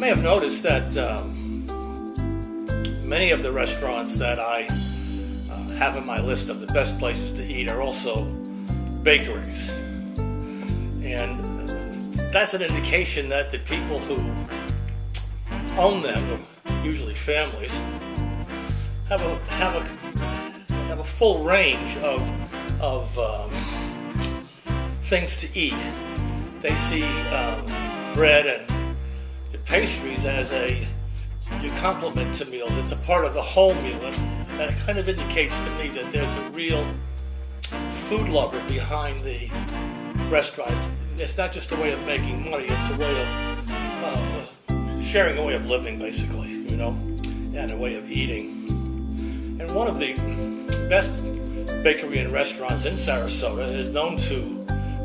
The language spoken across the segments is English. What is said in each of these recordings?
may have noticed that many of the restaurants that I have on my list of the best places to eat are also bakeries. And that's an indication that the people who own them, usually families, have a full range of things to eat. They see bread and pastries as a complement to meals. It's a part of the whole meal, and it kind of indicates to me that there's a real food lover behind the restaurant. It's not just a way of making money, it's a way of sharing a way of living, basically, and a way of eating. And one of the best bakery and restaurants in Sarasota is known to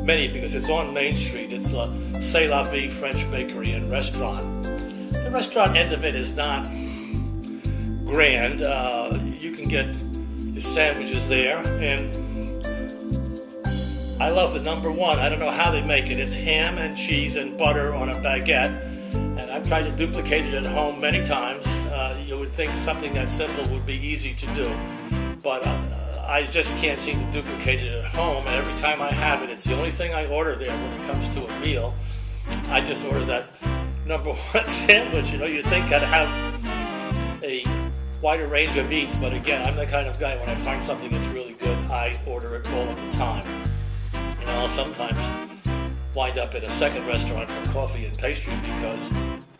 many because it's on Main Street. It's the C'est La Vie French Bakery and Restaurant. The restaurant end of it is not grand. You can get your sandwiches there, and I love the number one. I don't know how they make it. It's ham and cheese and butter on a baguette, and I've tried to duplicate it at home many times. You would think something that simple would be easy to do, but I just can't seem to duplicate it at home, and every time I have it, it's the only thing I order there when it comes to a meal. I just order that number one sandwich. You think I'd have a wider range of eats, but again, I'm the kind of guy, when I find something that's really good, I order it all of the time. I'll sometimes wind up at a second restaurant for coffee and pastry because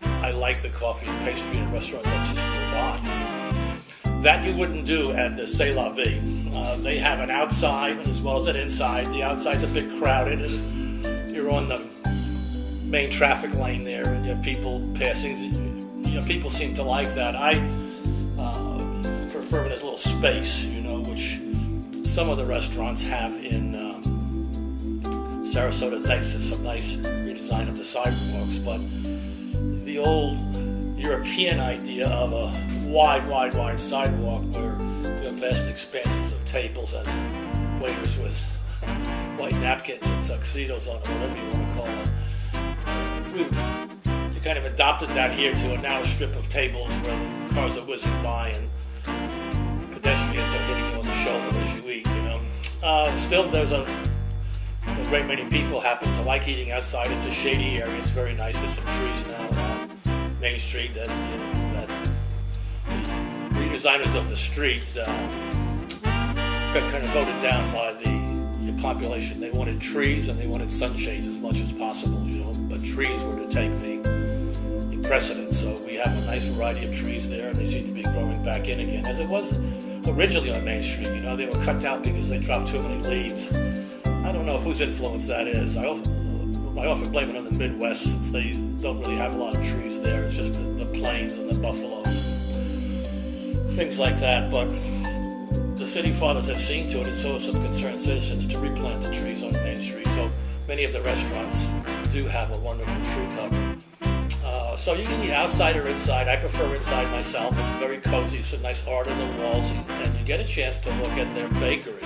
I like the coffee and pastry in a restaurant that's just nearby. That you wouldn't do at the C'est La Vie. They have an outside as well as an inside. The outside's a bit crowded, and you're on the main traffic lane there, and you have people passing. People seem to like that. I prefer it as a little space, which some of the restaurants have in Sarasota, thanks to some nice redesign of the sidewalks. But the old European idea of a wide sidewalk where you have vast expanses of tables and waiters with white napkins and tuxedos on, or whatever you want to call them. We've kind of adopted that here to a narrow strip of tables where the cars are whizzing by and pedestrians are hitting you on the shoulder as you eat. Still, there's a great many people happen to like eating outside. It's a shady area. It's very nice. There's some trees now on Main Street that the redesigners of the streets got kind of voted down by the population. They wanted trees and they wanted sunshades as much as possible, but trees were to take the precedence. So we have a nice variety of trees there, and they seem to be growing back in again, as it was originally on Main Street. They were cut down because they dropped too many leaves. I don't know whose influence that is. I often blame it on the Midwest, since they don't really have a lot of trees there. It's just the plains and the buffalo, things like that. But the city fathers have seen to it, and so have some concerned citizens, to replant the trees on Main Street. So many of the restaurants do have a wonderful tree cover. So you can eat outside or inside. I prefer inside myself. It's very cozy. It's a nice art on the walls, and you get a chance to look at their bakery,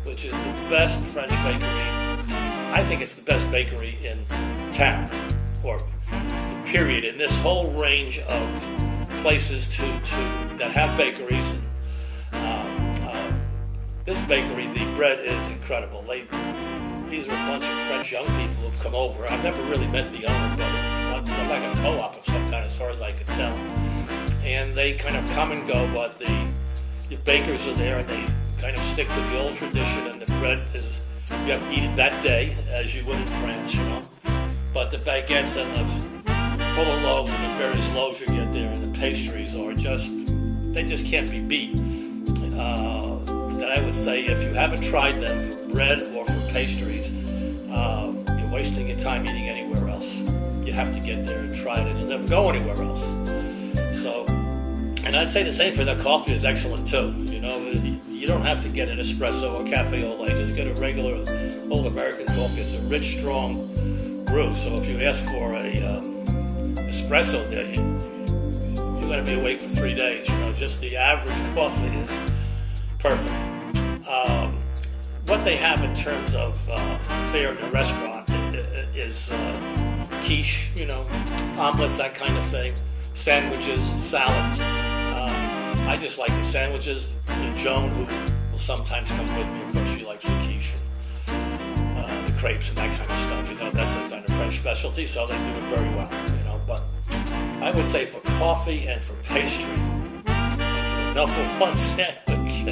which is the best French bakery. I think it's the best bakery in town, or period, in this whole range of places that have bakeries. This bakery, the bread is incredible. These are a bunch of French young people who've come over. I've never really met the owner, but it's like a co-op of some kind, as far as I can tell. And they kind of come and go, but the bakers are there, and they kind of stick to the old tradition, and the bread is, you have to eat it that day, as you would in France, But the baguettes and the full of loaf and the various loaves you get there, and the pastries are they just can't be beat. That I would say, if you haven't tried them for bread or for pastries, you're wasting your time eating anywhere else. You have to get there and try it, and you'll never go anywhere else. So, and I'd say the same for their coffee is excellent too. You don't have to get an espresso or cafe au lait. Just get a regular old American coffee. It's a rich, strong brew. So if you ask for a espresso there, you're going to be awake for 3 days. Just the average coffee is perfect. What they have in terms of fare in a restaurant is quiche, omelets, that kind of thing, sandwiches, salads. I just like the sandwiches. And Joan, who will sometimes come with me, of course, she likes the quiche and the crepes and that kind of stuff. That's a kind of French specialty, so they do it very well. But I would say for coffee and for pastry, and for the number one sandwich,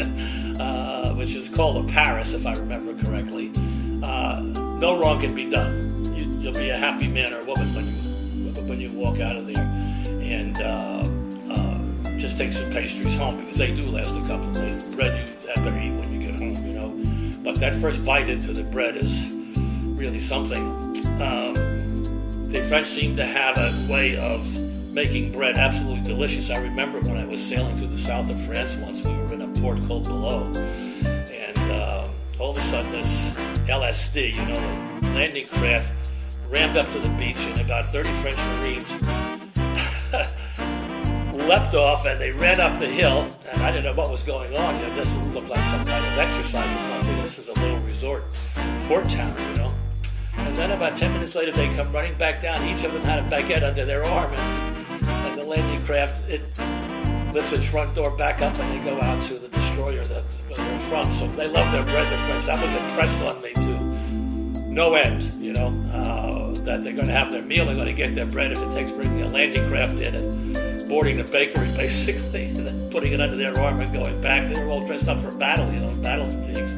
which is called a Paris, if I remember correctly, no wrong can be done. You'll be a happy man or woman when you walk out of there, and just take some pastries home, because they do last a couple of days. The bread you had better eat when you get home, But that first bite into the bread is really something. The French seem to have a way of making bread absolutely delicious. I remember when I was sailing through the south of France once, we were in a port called Boulogne, and all of a sudden this LSD, the landing craft, rammed up to the beach, and about 30 French Marines leapt off, and they ran up the hill, and I didn't know what was going on. This looked like some kind of exercise or something. This is a little resort port town, And then about 10 minutes later, they come running back down. Each of them had a baguette under their arm, and the landing craft, it lifts its front door back up, and they go out to the destroyer where they're from. So they love their bread, the French. That was impressed on me to no end, that they're going to have their meal, they're going to get their bread if it takes bringing a landing craft in and boarding the bakery, basically, and then putting it under their arm and going back. They were all dressed up for battle, battle fatigues.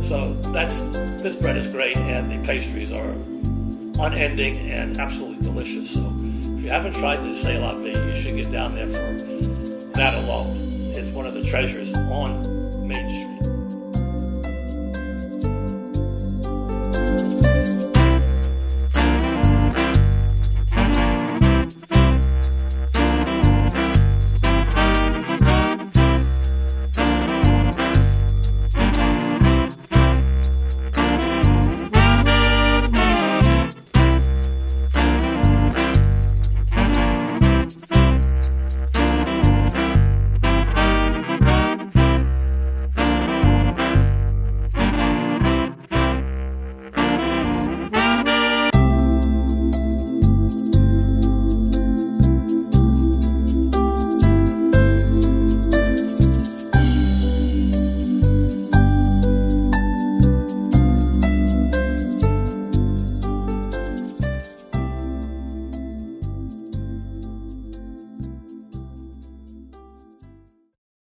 So this bread is great, and the pastries are unending and absolutely delicious. So if you haven't tried the C'est La Vie, you should get down there for that alone. It's one of the treasures on Main Street.